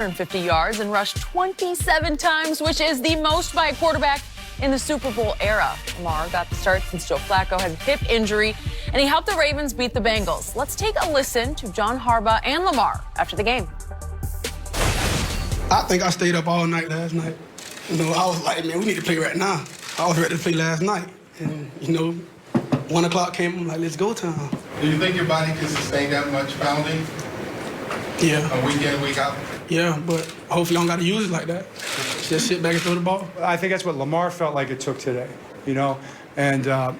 150 yards and rushed 27 times, which is the most by a quarterback in the Super Bowl era. Lamar got the start since Joe Flacco has a hip injury, and he helped the Ravens beat the Bengals. Let's take a listen to John Harbaugh and Lamar after the game. I think I stayed up all night last night. I was like, man, we need to play right now. I was ready to play last night. And, 1 o'clock came, I'm like, let's go time. Do you think your body can sustain that much pounding? Yeah. A week in, week out? Yeah, but hopefully I don't got to use it like that. Just sit back and throw the ball. I think that's what Lamar felt like it took today, and I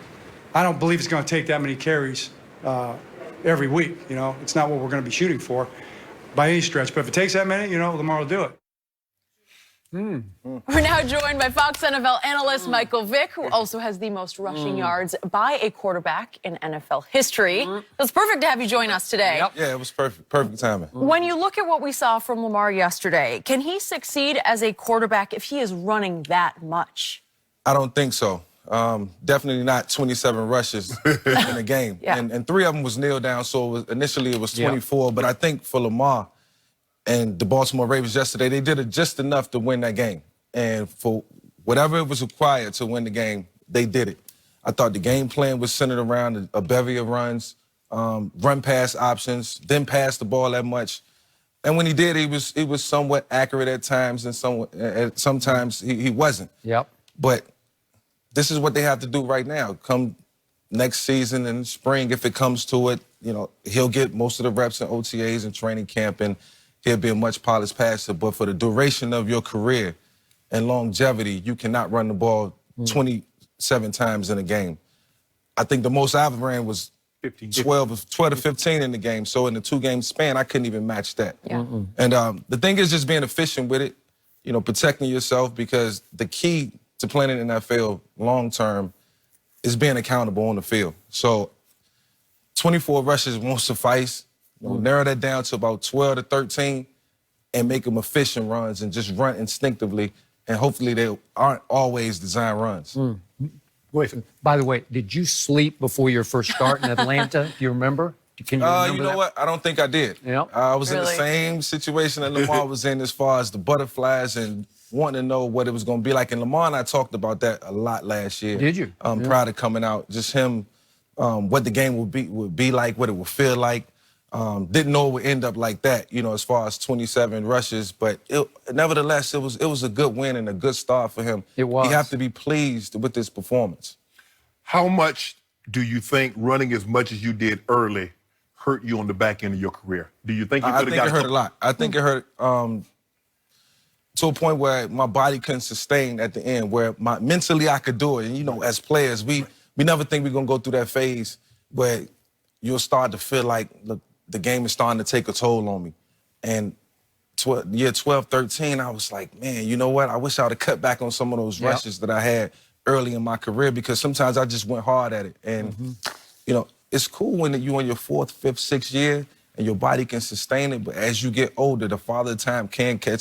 don't believe it's going to take that many carries every week. It's not what we're going to be shooting for by any stretch. But if it takes that many, Lamar will do it. We're now joined by Fox NFL analyst Michael Vick, who also has the most rushing yards by a quarterback in NFL history. It's perfect to have you join us today. Yep. Yeah, it was perfect timing. When you look at what we saw from Lamar yesterday, can he succeed as a quarterback if he is running that much? I don't think so. Definitely not 27 rushes in a game. Yeah. And 3 of them was nailed down, so initially it was 24. Yep. But I think for Lamar and the Baltimore Ravens yesterday, they did it just enough to win that game. And for whatever it was required to win the game, they did it. I thought the game plan was centered around a bevy of runs, run-pass options, didn't pass the ball that much. And when he did, he was somewhat accurate at times, and sometimes he wasn't. Yep. But this is what they have to do right now. Come next season in spring, if it comes to it, he'll get most of the reps in OTAs and training camp, and he'll be a much polished passer. But for the duration of your career and longevity, you cannot run the ball 27 times in a game. I think the most I've ran was 12 to 15 in the game. So in the 2-game span, I couldn't even match that. Yeah. And the thing is just being efficient with it, protecting yourself, because the key to playing in the NFL long-term is being accountable on the field. So 24 rushes won't suffice. We'll narrow that down to about 12 to 13 and make them efficient runs and just run instinctively. And hopefully they aren't always design runs. Wait, by the way, did you sleep before your first start in Atlanta? Do you remember? Can you remember you know that? what? I don't think I did. Yep. I was in the Really? same situation that Lamar was in as far as the butterflies and wanting to know what it was going to be like. And Lamar and I talked about that a lot last year. Did you? Prior to coming out, just him, what the game would be like, what it would feel like. Didn't know it would end up like that, as far as 27 rushes. But nevertheless, it was a good win and a good start for him. It was. You have to be pleased with this performance. How much do you think running as much as you did early hurt you on the back end of your career? Do you think you could have got it hurt a lot. I think it hurt to a point where my body couldn't sustain at the end, where mentally I could do it. And, as players, we never think we're going to go through that phase where you'll start to feel like, look, the game is starting to take a toll on me. And year 12, 13, I was like, man, you know what? I wish I would have cut back on some of those rushes that I had early in my career, because sometimes I just went hard at it. And, it's cool when you're in your 4th, 5th, 6th year and your body can sustain it. But as you get older, the father time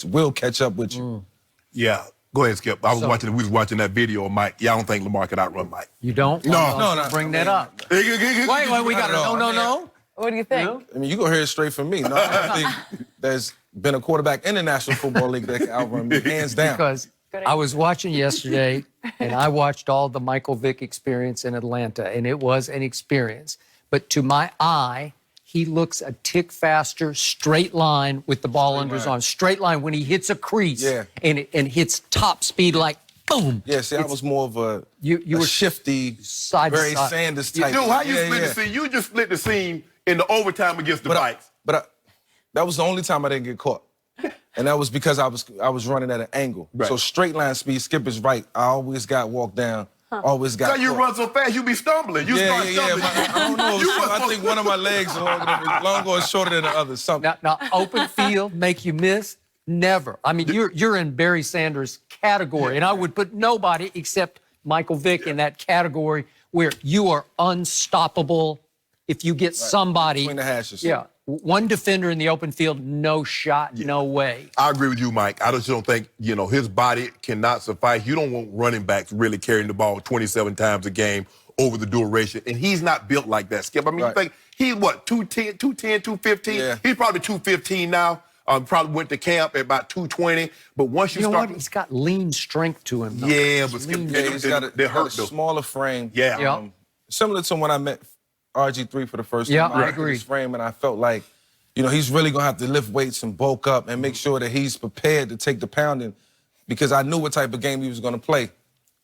will catch up with you. Yeah. Go ahead, Skip. We was watching that video of Mike. Yeah, I don't think Lamar could outrun Mike. You don't? No. Bring that up. Wait, we got to no. What do you think? I mean, you gonna hear it straight from me. No, I think there's been a quarterback in the National Football League that can outrun me, hands down. Because I was watching yesterday, and I watched all the Michael Vick experience in Atlanta, and it was an experience. But to my eye, he looks a tick faster, straight line with the ball under his arm. Straight line when he hits a crease and hits top speed like boom. Yeah, see, I was more of a were shifty, side Barry side. Sanders type. Dude, how you split the scene? You just split the scene in the overtime against the Vikes. But that was the only time I didn't get caught. And that was because I was running at an angle. Right. So straight line speed, Skip is right. I always got walked down. Always got caught. You run so fast, you be stumbling. You start stumbling. I don't know. I think one of my legs is longer or shorter than the other. Something. Now, open field make you miss? Never. I mean, you're in Barry Sanders' category, and I would put nobody except Michael Vick in that category where you are unstoppable if you get somebody. Between the hashes. Yeah. One defender in the open field, no shot, no way. I agree with you, Mike. I just don't think, his body cannot suffice. You don't want running backs really carrying the ball 27 times a game over the duration. And he's not built like that, Skip. I mean, you think he's what, 210, 215? Yeah. He's probably 215 now. Probably went to camp at about 220. But once you You know start, what? He's got lean strength to him. Though. yeah, but Skip, He's got a, they hurt a though. smaller frame. Yeah. Yeah. Similar to when I met RG3 for the first time. Yeah, I looked at agree. His frame, and I felt like, he's really going to have to lift weights and bulk up and make sure that he's prepared to take the pounding, because I knew what type of game he was going to play.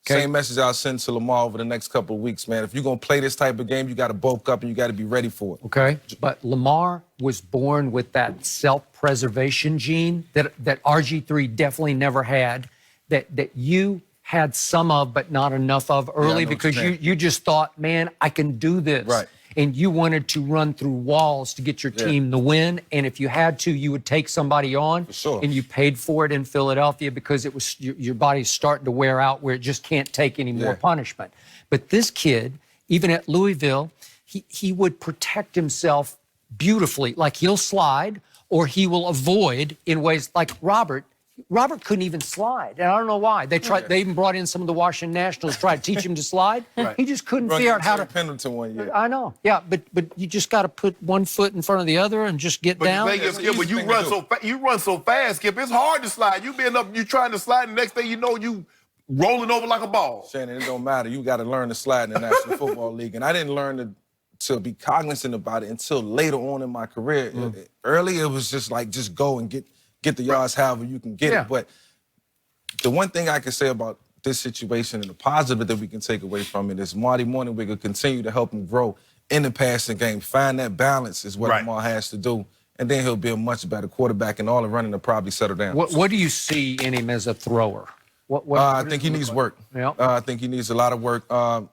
Okay. Same message I'll send to Lamar over the next couple of weeks, man. If you're going to play this type of game, you got to bulk up and you got to be ready for it. Okay, but Lamar was born with that self-preservation gene that RG3 definitely never had, that you had some of but not enough of early, because you just thought, man, I can do this. Right. And you wanted to run through walls to get your team the win. And if you had to, you would take somebody on. For sure. And you paid for it in Philadelphia because it was your body's starting to wear out where it just can't take any more punishment. But this kid, even at Louisville, he would protect himself beautifully. Like he'll slide or he will avoid in ways like Robert. Robert couldn't even slide, and I don't know why. They tried. They even brought in some of the Washington Nationals to try to teach him to slide. He just couldn't figure out how to. Pendleton one year. I know, yeah, but you just got to put one foot in front of the other and just get down. But the thing is, Skip, when you run so fast, Skip, it's hard to slide. You trying to slide, and the next thing you know, you rolling over like a ball. Shannon, it don't matter. You got to learn to slide in the National Football League, and I didn't learn to be cognizant about it until later on in my career. Early, it was just like just go and get the yards however you can get it. But the one thing I can say about this situation and the positive that we can take away from it is Marty Morningwig will continue to help him grow in the passing game. Find that balance is what Lamar has to do, and then he'll be a much better quarterback, and all the running will probably settle down. What do you see in him as a thrower? I think he needs work. Yeah. I think he needs a lot of work. I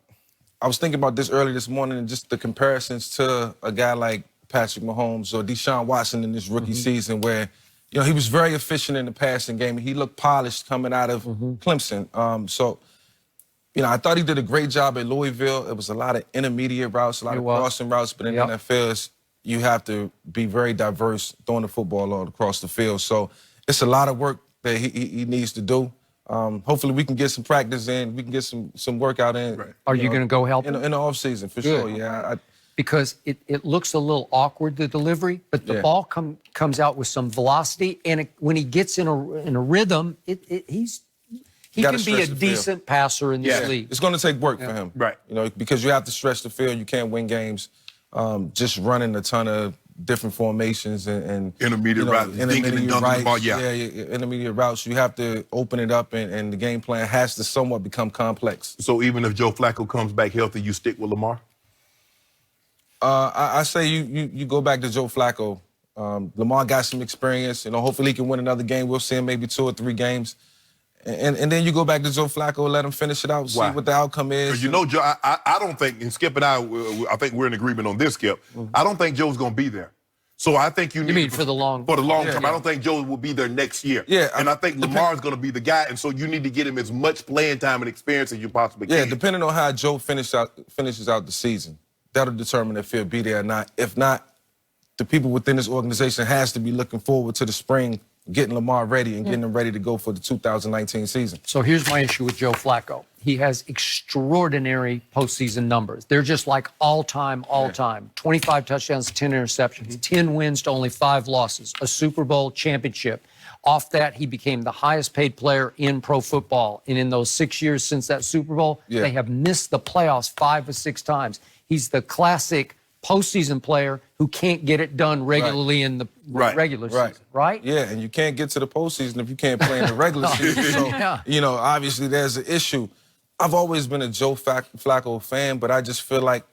was thinking about this early this morning and just the comparisons to a guy like Patrick Mahomes or Deshaun Watson in this rookie season where, he was very efficient in the passing game. He looked polished coming out of Clemson. I thought he did a great job at Louisville. It was a lot of intermediate routes, a lot of crossing routes, but in the NFL, you have to be very diverse throwing the football all across the field. So it's a lot of work that he needs to do. Hopefully we can get some practice in, we can get some workout in. Are you going to go help in him? the off season for sure? Yeah. Because it looks a little awkward, the delivery, but the ball comes out with some velocity, and when he gets in a rhythm, he can be a decent passer in this league. It's going to take work for him, right? Because you have to stretch the field. You can't win games just running a ton of different formations and intermediate routes, intermediate routes. Intermediate routes. You have to open it up, and the game plan has to somewhat become complex. So even if Joe Flacco comes back healthy, you stick with Lamar? I say you go back to Joe Flacco. Lamar got some experience. Hopefully he can win another game. We'll see him maybe 2 or 3 games. And then you go back to Joe Flacco, let him finish it out, see what the outcome is. Joe, I don't think, and Skip and I think we're in agreement on this, Skip. I don't think Joe's going to be there. So I think you need for the long term. I don't think Joe will be there next year. Yeah, and I think Lamar's going to be the guy, and so you need to get him as much playing time and experience as you possibly can. Yeah, depending on how Joe finishes out the season, that'll determine if he'll be there or not. If not, the people within this organization has to be looking forward to the spring, getting Lamar ready and getting him ready to go for the 2019 season. So here's my issue with Joe Flacco. He has extraordinary postseason numbers. They're just like all-time. 25 touchdowns, 10 interceptions, 10 wins to only 5 losses, a Super Bowl championship. Off that, he became the highest-paid player in pro football. And in those 6 years since that Super Bowl, they have missed the playoffs 5 or 6 times. He's the classic postseason player who can't get it done regularly in the regular season, right? Yeah, and you can't get to the postseason if you can't play in the regular season. So, obviously there's an issue. I've always been a Joe Flacco fan, but I just feel like,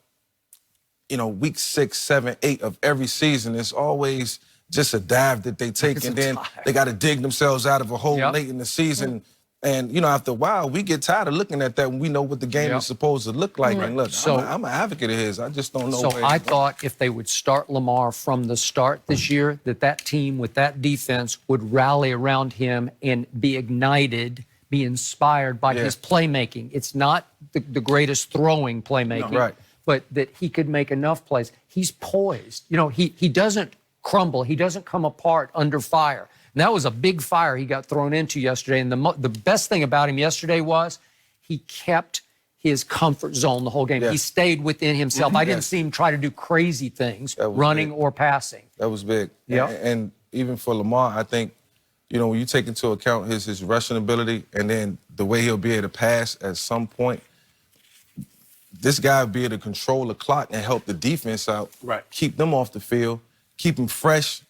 week 6, 7, 8 of every season, it's always just a dive that they take, and then they got to dig themselves out of a hole late in the season. And, after a while, we get tired of looking at that when we know what the game is supposed to look like. And look, I'm an advocate of his. I just don't know. So I thought if they would start Lamar from the start this year, that team with that defense would rally around him and be ignited, be inspired by his playmaking. It's not the greatest throwing playmaking, but that he could make enough plays. He's poised. He doesn't crumble. He doesn't come apart under fire. And that was a big fire he got thrown into yesterday. And the best thing about him yesterday was he kept his comfort zone the whole game. He stayed within himself. I didn't see him try to do crazy things, running or passing. That was big. Yeah. And even for Lamar, I think, when you take into account his rushing ability and then the way he'll be able to pass at some point, this guy will be able to control the clock and help the defense out. Right. Keep them off the field, keep them fresh,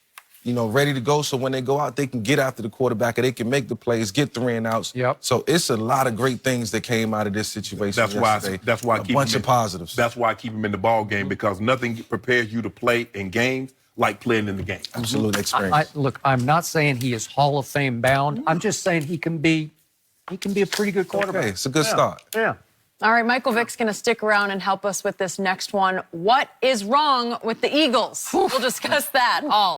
ready to go. So when they go out, they can get after the quarterback and they can make the plays, get 3 and outs. Yep. So it's a lot of great things that came out of this situation. That's why I keep bunch him of positives. That's why I keep him in the ball game, because nothing prepares you to play in games like playing in the game. Absolute experience. Look, I'm not saying he is Hall of Fame bound. I'm just saying he can be a pretty good quarterback. Okay, it's a good start. Yeah. All right, Michael Vick's going to stick around and help us with this next one. What is wrong with the Eagles? We'll discuss that all.